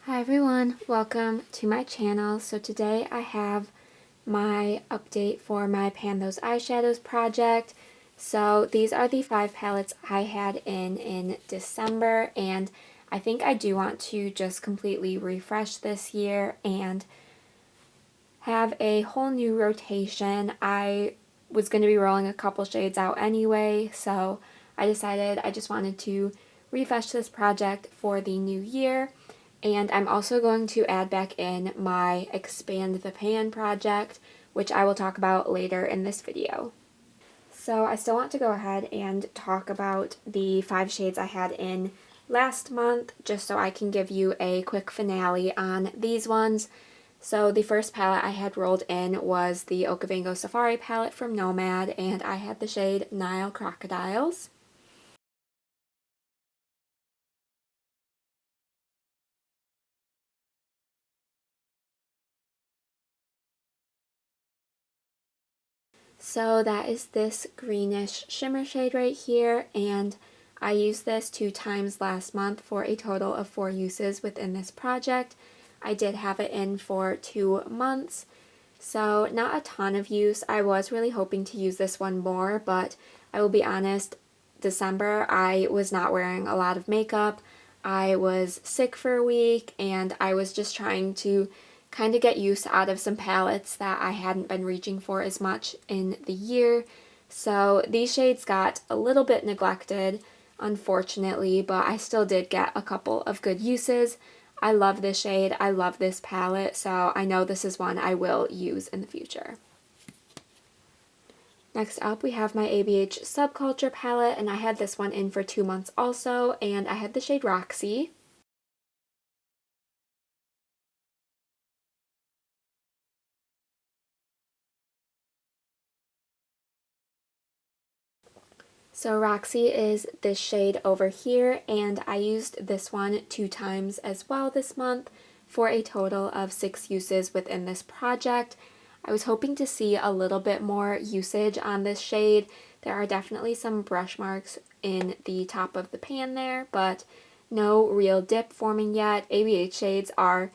Hi everyone, welcome to my channel. So today I have my update for my Pan Those Eyeshadows project. So these are the 5 palettes I had in December, and I think I do want to just completely refresh this year and have a whole new rotation. I was going to be rolling a couple shades out anyway, so I decided I just wanted to refresh this project for the new year. And I'm also going to add back in my Expand the Pan project, which I will talk about later in this video. So I still want to go ahead and talk about the 5 shades I had in last month, just so I can give you a quick finale on these ones. So the first palette I had rolled in was the Okavango Safari palette from Nomad, and I had the shade Nile Crocodiles. So that is this greenish shimmer shade right here, and I used this 2 times last month for a total of 4 uses within this project. I did have it in for 2 months, so not a ton of use. I was really hoping to use this one more, but I will be honest, December I was not wearing a lot of makeup. I was sick for a week, and I was just trying to kind of get use out of some palettes that I hadn't been reaching for as much in the year. So these shades got a little bit neglected, unfortunately, but I still did get a couple of good uses. I love this shade, I love this palette, so I know this is one I will use in the future. Next up we have my ABH Subculture palette, and I had this one in for 2 months also, and I had the shade Roxy. So Roxy is this shade over here, and I used this one 2 times as well this month for a total of 6 uses within this project. I was hoping to see a little bit more usage on this shade. There are definitely some brush marks in the top of the pan there, but no real dip forming yet. ABH shades are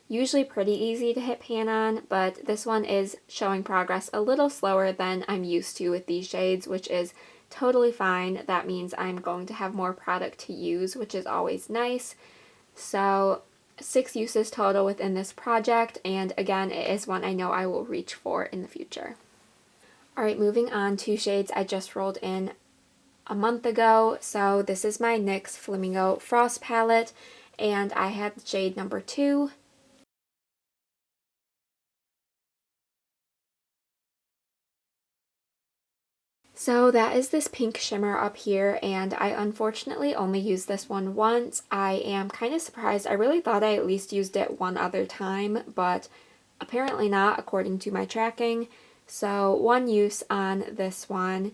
usually pretty easy to hit pan on, but this one is showing progress a little slower than I'm used to with these shades, which is totally fine. That means I'm going to have more product to use, which is always nice. So 6 uses total within this project, and again, it is one I know I will reach for in the future. Alright, moving on to shades I just rolled in a month ago. So this is my NYX Flamingo Frost palette, and I had shade number 2. So that is this pink shimmer up here, and I unfortunately only used this one once. I am kind of surprised. I really thought I at least used it one other time, but apparently not according to my tracking. So 1 use on this one,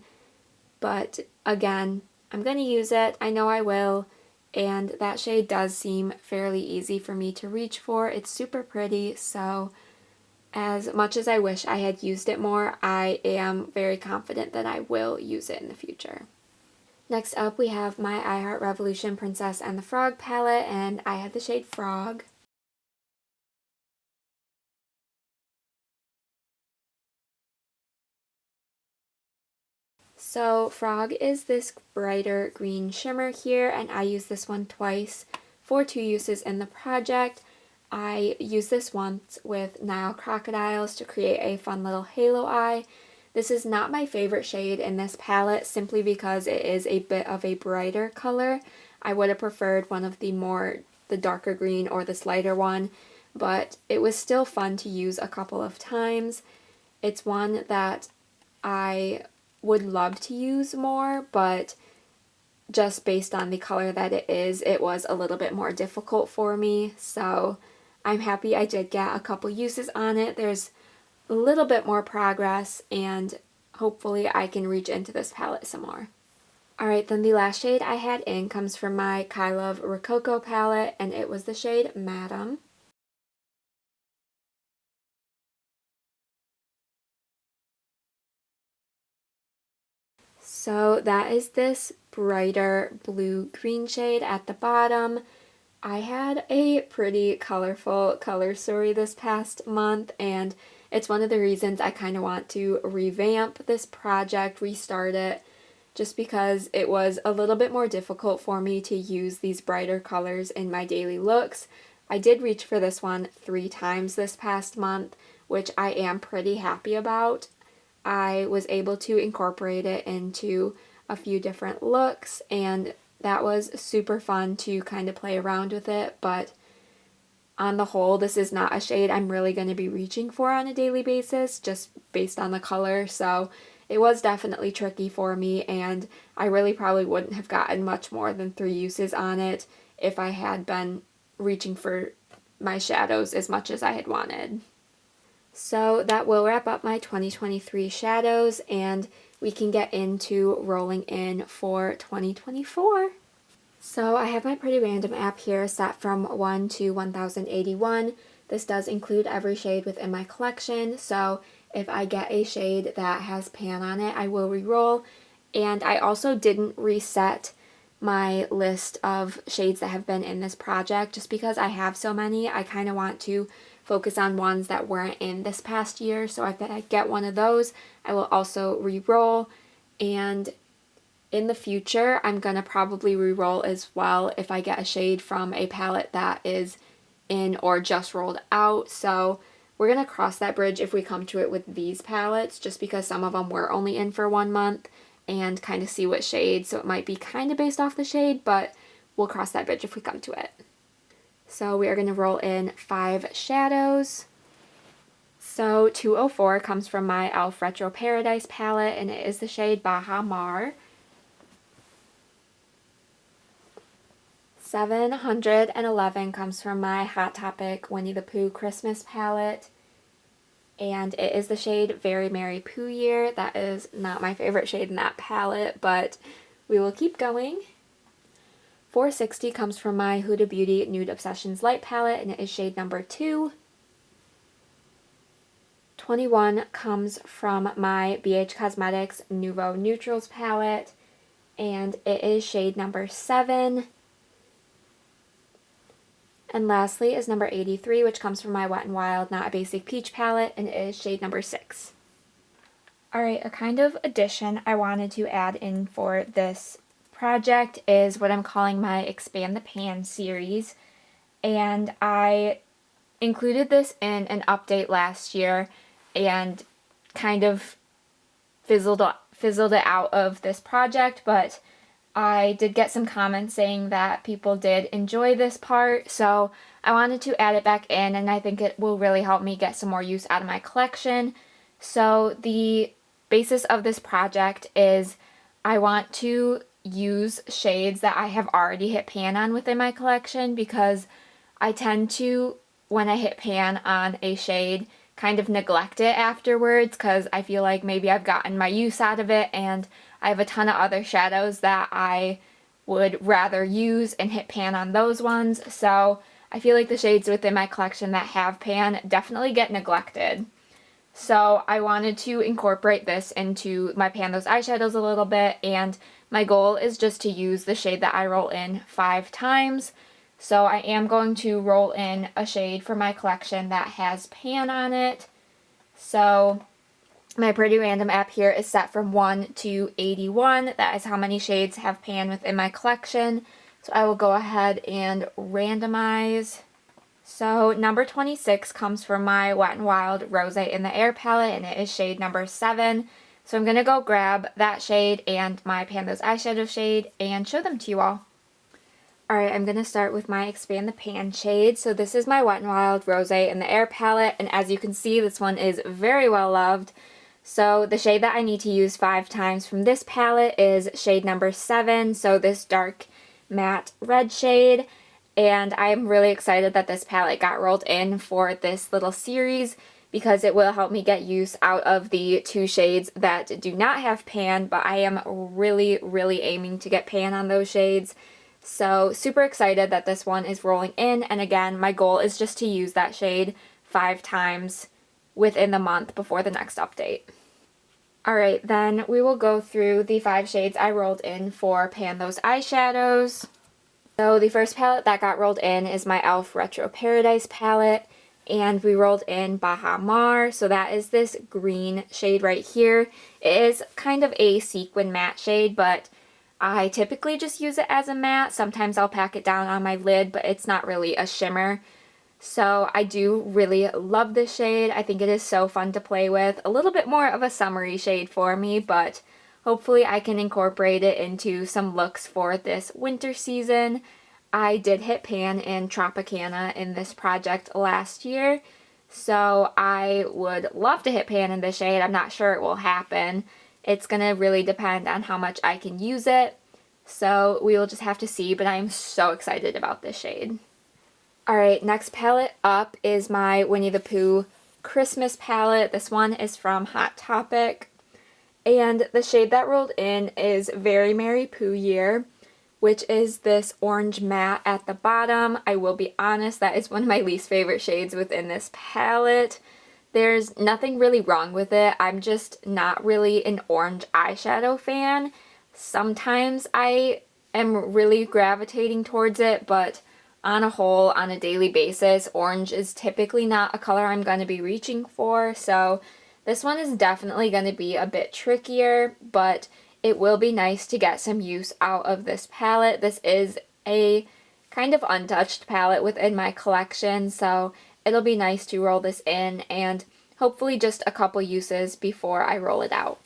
but again, I'm going to use it. I know I will, and that shade does seem fairly easy for me to reach for. It's super pretty, so as much as I wish I had used it more, I am very confident that I will use it in the future. Next up we have my I Heart Revolution Princess and the Frog palette, and I had the shade Frog. So Frog is this brighter green shimmer here, and I used this one twice for 2 uses in the project. I used this once with Nile Crocodiles to create a fun little halo eye. This is not my favorite shade in this palette simply because it is a bit of a brighter color. I would have preferred one of the darker green or this lighter one, but it was still fun to use a couple of times. It's one that I would love to use more, but just based on the color that it is, it was a little bit more difficult for me, so I'm happy I did get a couple uses on it. There's a little bit more progress, and hopefully I can reach into this palette some more. Alright, then the last shade I had in comes from my Kai Love Rococo palette, and it was the shade Madam. So that is this brighter blue-green shade at the bottom. I had a pretty colorful color story this past month, and it's one of the reasons I kind of want to revamp this project, restart it, just because it was a little bit more difficult for me to use these brighter colors in my daily looks. I did reach for this one 3 times this past month, which I am pretty happy about. I was able to incorporate it into a few different looks, and that was super fun to kind of play around with it, but on the whole, this is not a shade I'm really going to be reaching for on a daily basis, just based on the color, so it was definitely tricky for me, and I really probably wouldn't have gotten much more than 3 uses on it if I had been reaching for my shadows as much as I had wanted. So that will wrap up my 2023 shadows, and we can get into rolling in for 2024. So I have my Pretty Random app here set from 1 to 1081. This does include every shade within my collection, so if I get a shade that has pan on it, I will re-roll. And I also didn't reset my list of shades that have been in this project just because I have so many. I kind of want to focus on ones that weren't in this past year, so if I get one of those, I will also re-roll. And in the future, I'm going to probably re-roll as well if I get a shade from a palette that is in or just rolled out. So we're going to cross that bridge if we come to it with these palettes, just because some of them were only in for 1 month, and kind of see what shade. So it might be kind of based off the shade, but we'll cross that bridge if we come to it. So we are going to roll in 5 shadows. So 204 comes from my e.l.f. Retro Paradise palette, and it is the shade Baha Mar. 711 comes from my Hot Topic Winnie the Pooh Christmas palette, and it is the shade Very Merry Pooh Year. That is not my favorite shade in that palette, but we will keep going. 460 comes from my Huda Beauty Nude Obsessions Light palette, and it is shade number 2. 21 comes from my BH Cosmetics Nouveau Neutrals palette, and it is shade number 7. And lastly is number 83, which comes from my Wet n Wild Not a Basic Peach palette, and it is shade number 6. Alright, a kind of addition I wanted to add in for this project is what I'm calling my Expand the Pan series, and I included this in an update last year and kind of fizzled it out of this project, but I did get some comments saying that people did enjoy this part, so I wanted to add it back in, and I think it will really help me get some more use out of my collection. So the basis of this project is I want to use shades that I have already hit pan on within my collection, because I tend to, when I hit pan on a shade, kind of neglect it afterwards because I feel like maybe I've gotten my use out of it, and I have a ton of other shadows that I would rather use and hit pan on those ones. So I feel like the shades within my collection that have pan definitely get neglected. So I wanted to incorporate this into my Pan Those eyeshadows a little bit, and my goal is just to use the shade that I roll in 5 times. So I am going to roll in a shade for my collection that has pan on it. So my Pretty Random app here is set from 1 to 81. That is how many shades have pan within my collection. So I will go ahead and randomize. So number 26 comes from my Wet n Wild Rose in the Air palette, and it is shade number 7. So I'm going to go grab that shade and my Pan Those eyeshadow shade and show them to you all. Alright, I'm going to start with my Expand the Pan shade. So this is my Wet n Wild Rose in the Air palette, and as you can see, this one is very well loved. So the shade that I need to use 5 times from this palette is shade number 7, so this dark matte red shade. And I'm really excited that this palette got rolled in for this little series, because it will help me get use out of the 2 shades that do not have pan, but I am really, really aiming to get pan on those shades. So super excited that this one is rolling in, and again, my goal is just to use that shade 5 times within the month before the next update. Alright, then we will go through the 5 shades I rolled in for Pan Those eyeshadows. So the first palette that got rolled in is my e.l.f. Retro Paradise palette, and we rolled in Bahamar. So that is this green shade right here. It is kind of a sequin matte shade, but I typically just use it as a matte. Sometimes I'll pack it down on my lid, but it's not really a shimmer. So I do really love this shade. I think it is so fun to play with. A little bit more of a summery shade for me, but hopefully I can incorporate it into some looks for this winter season. I did hit pan in Tropicana in this project last year, so I would love to hit pan in this shade. I'm not sure it will happen. It's going to really depend on how much I can use it, so we will just have to see, but I'm so excited about this shade. Alright, next palette up is my Winnie the Pooh Christmas palette. This one is from Hot Topic. And the shade that rolled in is Very Merry Pooh Year, which is this orange matte at the bottom. I will be honest, that is one of my least favorite shades within this palette. There's nothing really wrong with it. I'm just not really an orange eyeshadow fan. Sometimes I am really gravitating towards it, but on a whole, on a daily basis, orange is typically not a color I'm going to be reaching for, so this one is definitely going to be a bit trickier, but it will be nice to get some use out of this palette. This is a kind of untouched palette within my collection, so it'll be nice to roll this in and hopefully just a couple uses before I roll it out.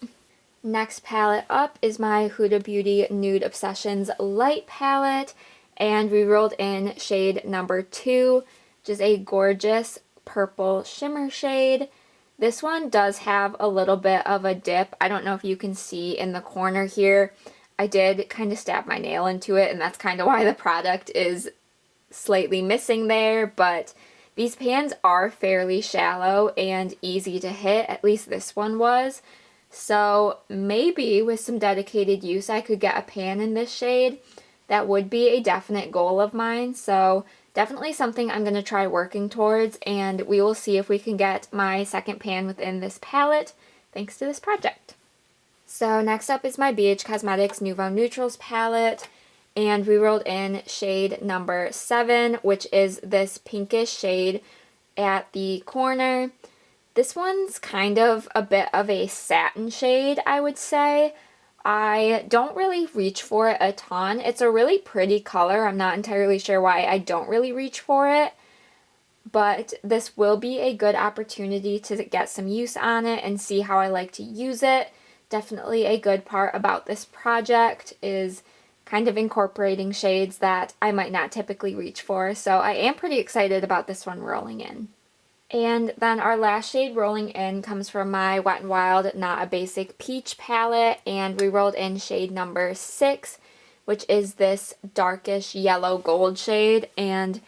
Next palette up is my Huda Beauty Nude Obsessions Light palette, and we rolled in shade number 2, which is a gorgeous purple shimmer shade. This one does have a little bit of a dip. I don't know if you can see in the corner here. I did kind of stab my nail into it, and that's kind of why the product is slightly missing there, but these pans are fairly shallow and easy to hit, at least this one was. So maybe with some dedicated use I could get a pan in this shade. That would be a definite goal of mine, so definitely something I'm going to try working towards, and we will see if we can get my second pan within this palette thanks to this project. So next up is my BH Cosmetics Nouveau Neutrals palette, and we rolled in shade number 7, which is this pinkish shade at the corner. This one's kind of a bit of a satin shade, I would say. I don't really reach for it a ton. It's a really pretty color. I'm not entirely sure why I don't really reach for it, but this will be a good opportunity to get some use on it and see how I like to use it. Definitely a good part about this project is kind of incorporating shades that I might not typically reach for, so I am pretty excited about this one rolling in. And then our last shade rolling in comes from my Wet n Wild Not a Basic Peach palette, and we rolled in shade number 6, which is this darkish yellow gold shade. And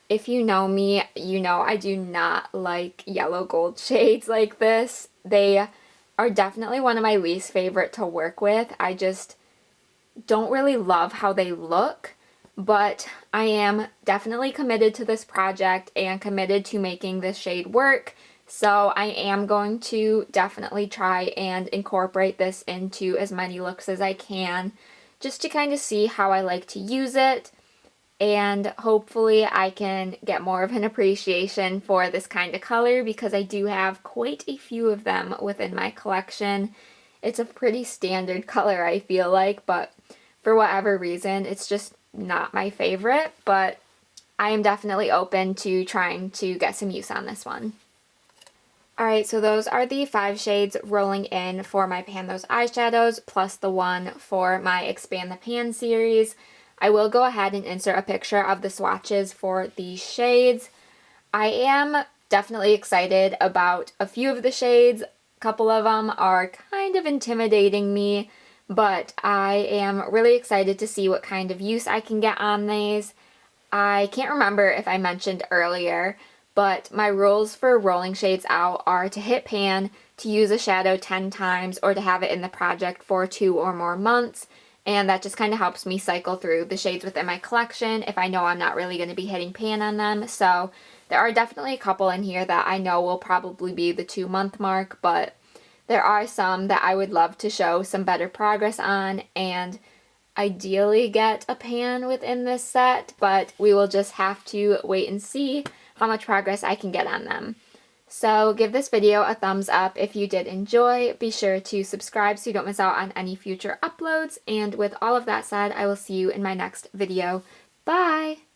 if you know me, you know I do not like yellow gold shades like this. They are definitely one of my least favorite to work with. I just don't really love how they look. But I am definitely committed to this project and committed to making this shade work, so I am going to definitely try and incorporate this into as many looks as I can, just to kind of see how I like to use it, and hopefully I can get more of an appreciation for this kind of color, because I do have quite a few of them within my collection. It's a pretty standard color, I feel like, but for whatever reason, it's just not my favorite, but I am definitely open to trying to get some use on this one. Alright, so those are the 5 shades rolling in for my Pan Those eyeshadows, plus the one for my Expand the Pan series. I will go ahead and insert a picture of the swatches for these shades. I am definitely excited about a few of the shades. A couple of them are kind of intimidating me, but I am really excited to see what kind of use I can get on these. I can't remember if I mentioned earlier, but my rules for rolling shades out are to hit pan, to use a shadow 10 times, or to have it in the project for 2 or more months, and that just kind of helps me cycle through the shades within my collection if I know I'm not really going to be hitting pan on them. So there are definitely a couple in here that I know will probably be the 2-month mark, but there are some that I would love to show some better progress on, and ideally get a pan within this set, but we will just have to wait and see how much progress I can get on them. So give this video a thumbs up if you did enjoy. Be sure to subscribe so you don't miss out on any future uploads. And with all of that said, I will see you in my next video. Bye!